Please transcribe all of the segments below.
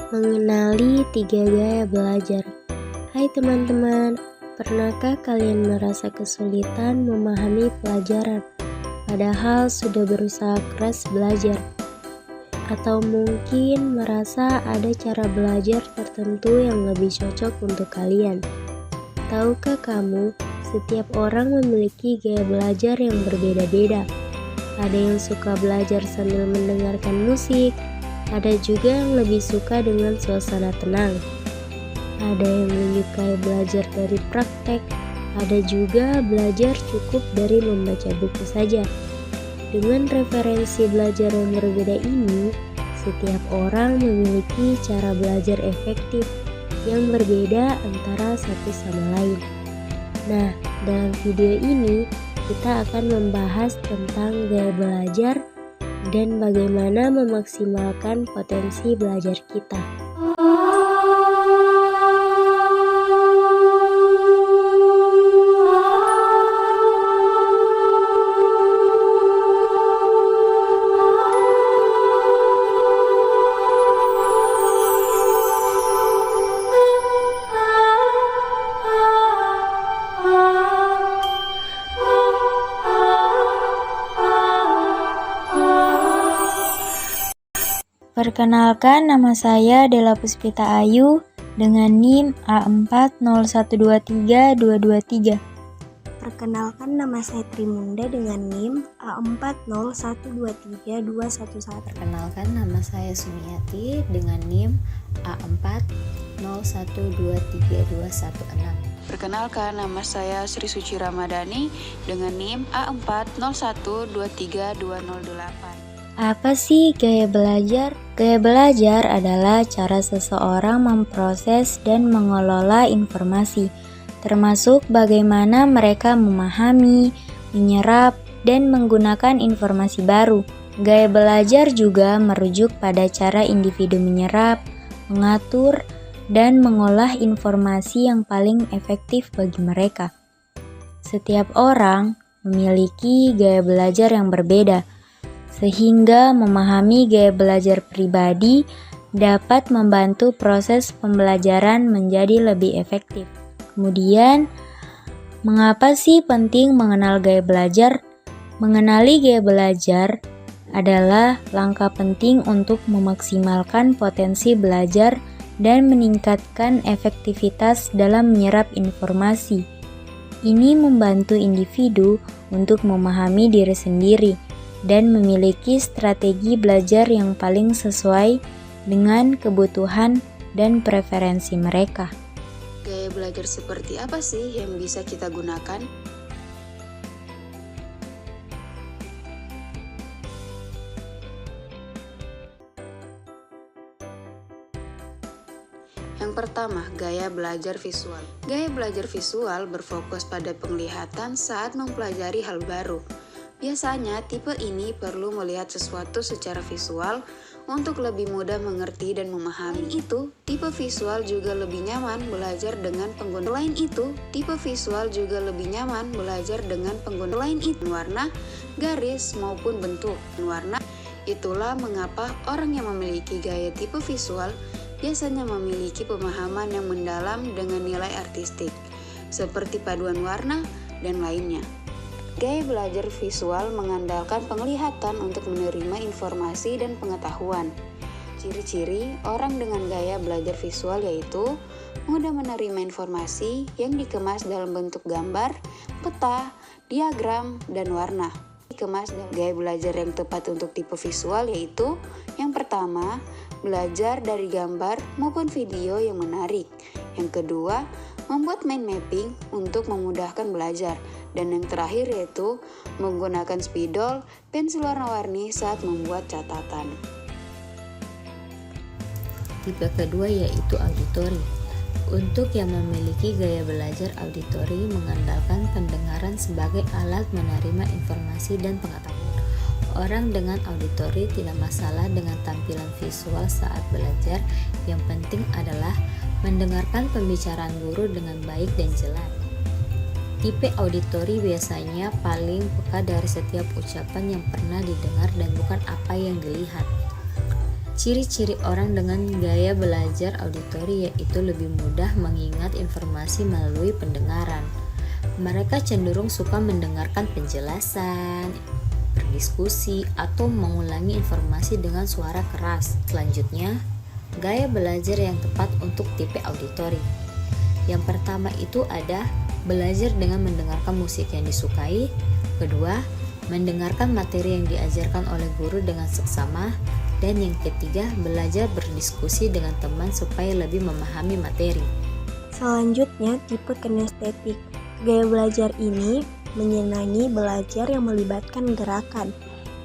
Mengenali 3 gaya belajar. Hai teman-teman, pernahkah kalian merasa kesulitan memahami pelajaran, padahal sudah berusaha keras belajar? Atau mungkin merasa ada cara belajar tertentu yang lebih cocok untuk kalian? Tahukah kamu, setiap orang memiliki gaya belajar yang berbeda-beda. Ada yang suka belajar sambil mendengarkan musik, ada juga yang lebih suka dengan suasana tenang. Ada yang menyukai belajar dari praktek, ada juga belajar cukup dari membaca buku saja. Dengan referensi belajar yang berbeda ini, setiap orang memiliki cara belajar efektif yang berbeda antara satu sama lain. Nah, dalam video ini kita akan membahas tentang gaya belajar dan bagaimana memaksimalkan potensi belajar kita. Perkenalkan, nama saya Della Puspita Ayu dengan NIM A401232223. Perkenalkan, nama saya Trimunda dengan NIM A401232111. Perkenalkan, nama saya Sumiati dengan NIM A401232116. Perkenalkan, nama saya Sri Suci Ramadhani dengan NIM A401232008. Apa sih gaya belajar? Gaya belajar adalah cara seseorang memproses dan mengelola informasi, termasuk bagaimana mereka memahami, menyerap, dan menggunakan informasi baru. Gaya belajar juga merujuk pada cara individu menyerap, mengatur, dan mengolah informasi yang paling efektif bagi mereka. Setiap orang memiliki gaya belajar yang berbeda, sehingga memahami gaya belajar pribadi dapat membantu proses pembelajaran menjadi lebih efektif. Kemudian, mengapa sih penting mengenal gaya belajar? Mengenali gaya belajar adalah langkah penting untuk memaksimalkan potensi belajar dan meningkatkan efektivitas dalam menyerap informasi. Ini membantu individu untuk memahami diri sendiri dan memiliki strategi belajar yang paling sesuai dengan kebutuhan dan preferensi mereka. Gaya belajar seperti apa sih yang bisa kita gunakan? Yang pertama, gaya belajar visual. Gaya belajar visual berfokus pada penglihatan saat mempelajari hal baru. Biasanya, tipe ini perlu melihat sesuatu secara visual untuk lebih mudah mengerti dan memahami. Selain itu, tipe visual juga lebih nyaman belajar dengan pengguna. Selain itu, tipe visual juga lebih nyaman belajar dengan pengguna. Selain itu, warna, garis, maupun bentuk warna. Itulah mengapa orang yang memiliki gaya tipe visual biasanya memiliki pemahaman yang mendalam dengan nilai artistik, seperti paduan warna dan lainnya. Gaya belajar visual mengandalkan penglihatan untuk menerima informasi dan pengetahuan. Ciri-ciri orang dengan gaya belajar visual yaitu mudah menerima informasi yang dikemas dalam bentuk gambar, peta, diagram, dan warna. Dikemas dalam gaya belajar yang tepat untuk tipe visual yaitu yang pertama, belajar dari gambar maupun video yang menarik. Yang kedua, membuat mind mapping untuk memudahkan belajar. Dan yang terakhir yaitu menggunakan spidol, pensil warna-warni saat membuat catatan. Tipe kedua yaitu auditori. Untuk yang memiliki gaya belajar auditori mengandalkan pendengaran sebagai alat menerima informasi dan pengetahuan. Orang dengan auditori tidak masalah dengan tampilan visual saat belajar, yang penting adalah mendengarkan pembicaraan guru dengan baik dan jelas. Tipe auditori biasanya paling peka dari setiap ucapan yang pernah didengar dan bukan apa yang dilihat. Ciri-ciri orang dengan gaya belajar auditori yaitu lebih mudah mengingat informasi melalui pendengaran. Mereka cenderung suka mendengarkan penjelasan, berdiskusi, atau mengulangi informasi dengan suara keras. Selanjutnya, gaya belajar yang tepat untuk tipe auditori. Yang pertama itu ada belajar dengan mendengarkan musik yang disukai. Kedua, mendengarkan materi yang diajarkan oleh guru dengan seksama. Dan yang ketiga, belajar berdiskusi dengan teman supaya lebih memahami materi. Selanjutnya, tipe kinestetik. Gaya belajar ini menyenangi belajar yang melibatkan gerakan.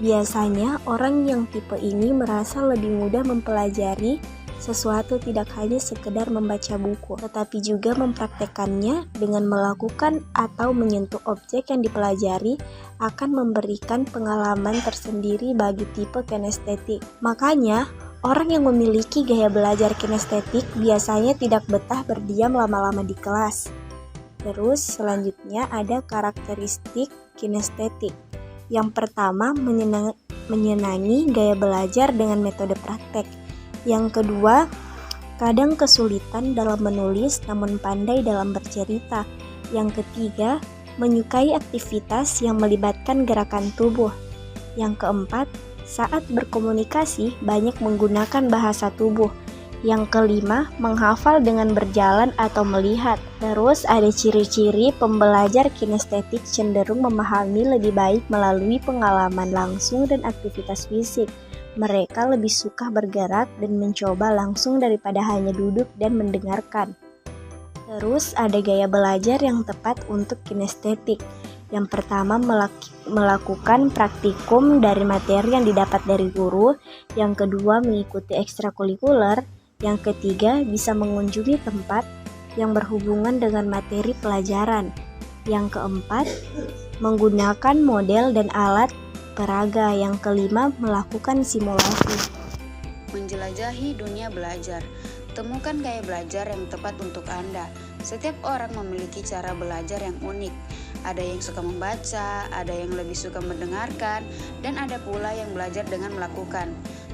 Biasanya, orang yang tipe ini merasa lebih mudah mempelajari sesuatu tidak hanya sekedar membaca buku, tetapi juga mempraktekannya dengan melakukan atau menyentuh objek yang dipelajari akan memberikan pengalaman tersendiri bagi tipe kinestetik. Makanya, orang yang memiliki gaya belajar kinestetik biasanya tidak betah berdiam lama-lama di kelas. Terus selanjutnya ada karakteristik kinestetik. Yang pertama, menyenangi gaya belajar dengan metode praktek. Yang kedua, kadang kesulitan dalam menulis namun pandai dalam bercerita. Yang ketiga, menyukai aktivitas yang melibatkan gerakan tubuh. Yang keempat, saat berkomunikasi banyak menggunakan bahasa tubuh. Yang kelima, menghafal dengan berjalan atau melihat. Terus ada ciri-ciri pembelajar kinestetik cenderung memahami lebih baik melalui pengalaman langsung dan aktivitas fisik. Mereka lebih suka bergerak dan mencoba langsung daripada hanya duduk dan mendengarkan. Terus ada gaya belajar yang tepat untuk kinestetik. Yang pertama, melakukan praktikum dari materi yang didapat dari guru. Yang kedua, mengikuti ekstrakurikuler. Yang ketiga, bisa mengunjungi tempat yang berhubungan dengan materi pelajaran. Yang keempat, menggunakan model dan alat peraga. Yang kelima, melakukan simulasi. Menjelajahi dunia belajar. Temukan gaya belajar yang tepat untuk Anda. Setiap orang memiliki cara belajar yang unik. Ada yang suka membaca, ada yang lebih suka mendengarkan, dan ada pula yang belajar dengan melakukan.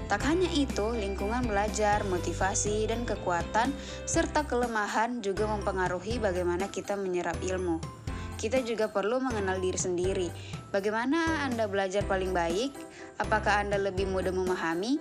Tak hanya itu, lingkungan belajar, motivasi, dan kekuatan, serta kelemahan juga mempengaruhi bagaimana kita menyerap ilmu. Kita juga perlu mengenal diri sendiri. Bagaimana Anda belajar paling baik? Apakah Anda lebih mudah memahami?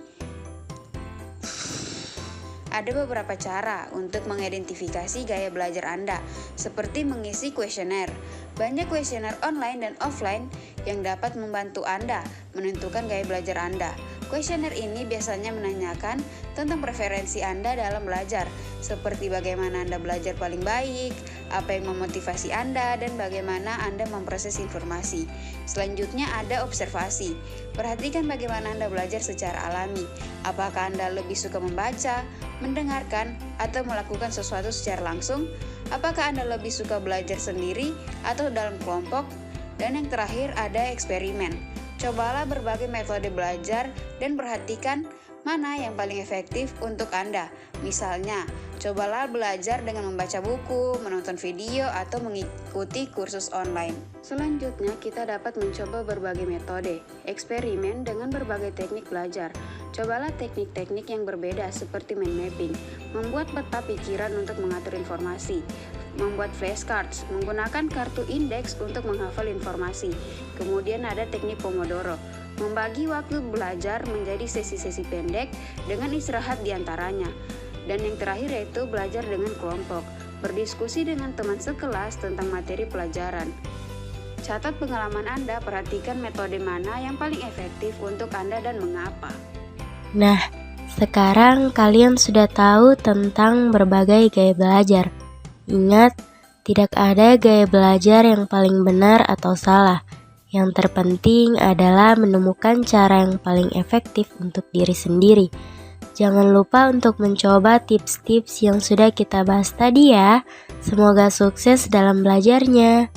Ada beberapa cara untuk mengidentifikasi gaya belajar Anda, seperti mengisi kuesioner. Banyak kuesioner online dan offline yang dapat membantu Anda menentukan gaya belajar Anda. Kuesioner ini biasanya menanyakan tentang preferensi Anda dalam belajar, seperti bagaimana Anda belajar paling baik, apa yang memotivasi Anda, dan bagaimana Anda memproses informasi. Selanjutnya ada observasi. Perhatikan bagaimana Anda belajar secara alami. Apakah Anda lebih suka membaca, mendengarkan, atau melakukan sesuatu secara langsung? Apakah Anda lebih suka belajar sendiri atau dalam kelompok? Dan yang terakhir ada eksperimen. Cobalah berbagai metode belajar dan perhatikan mana yang paling efektif untuk Anda. Misalnya, cobalah belajar dengan membaca buku, menonton video, atau mengikuti kursus online. Selanjutnya, kita dapat mencoba berbagai metode, eksperimen dengan berbagai teknik belajar. Cobalah teknik-teknik yang berbeda seperti mind mapping, membuat peta pikiran untuk mengatur informasi, membuat flashcards, menggunakan kartu indeks untuk menghafal informasi. Kemudian ada teknik Pomodoro, membagi waktu belajar menjadi sesi-sesi pendek dengan istirahat di antaranya. Dan yang terakhir yaitu belajar dengan kelompok, berdiskusi dengan teman sekelas tentang materi pelajaran. Catat pengalaman Anda, perhatikan metode mana yang paling efektif untuk Anda dan mengapa. Nah, sekarang kalian sudah tahu tentang berbagai gaya belajar. Ingat, tidak ada gaya belajar yang paling benar atau salah. Yang terpenting adalah menemukan cara yang paling efektif untuk diri sendiri. Jangan lupa untuk mencoba tips-tips yang sudah kita bahas tadi ya. Semoga sukses dalam belajarnya.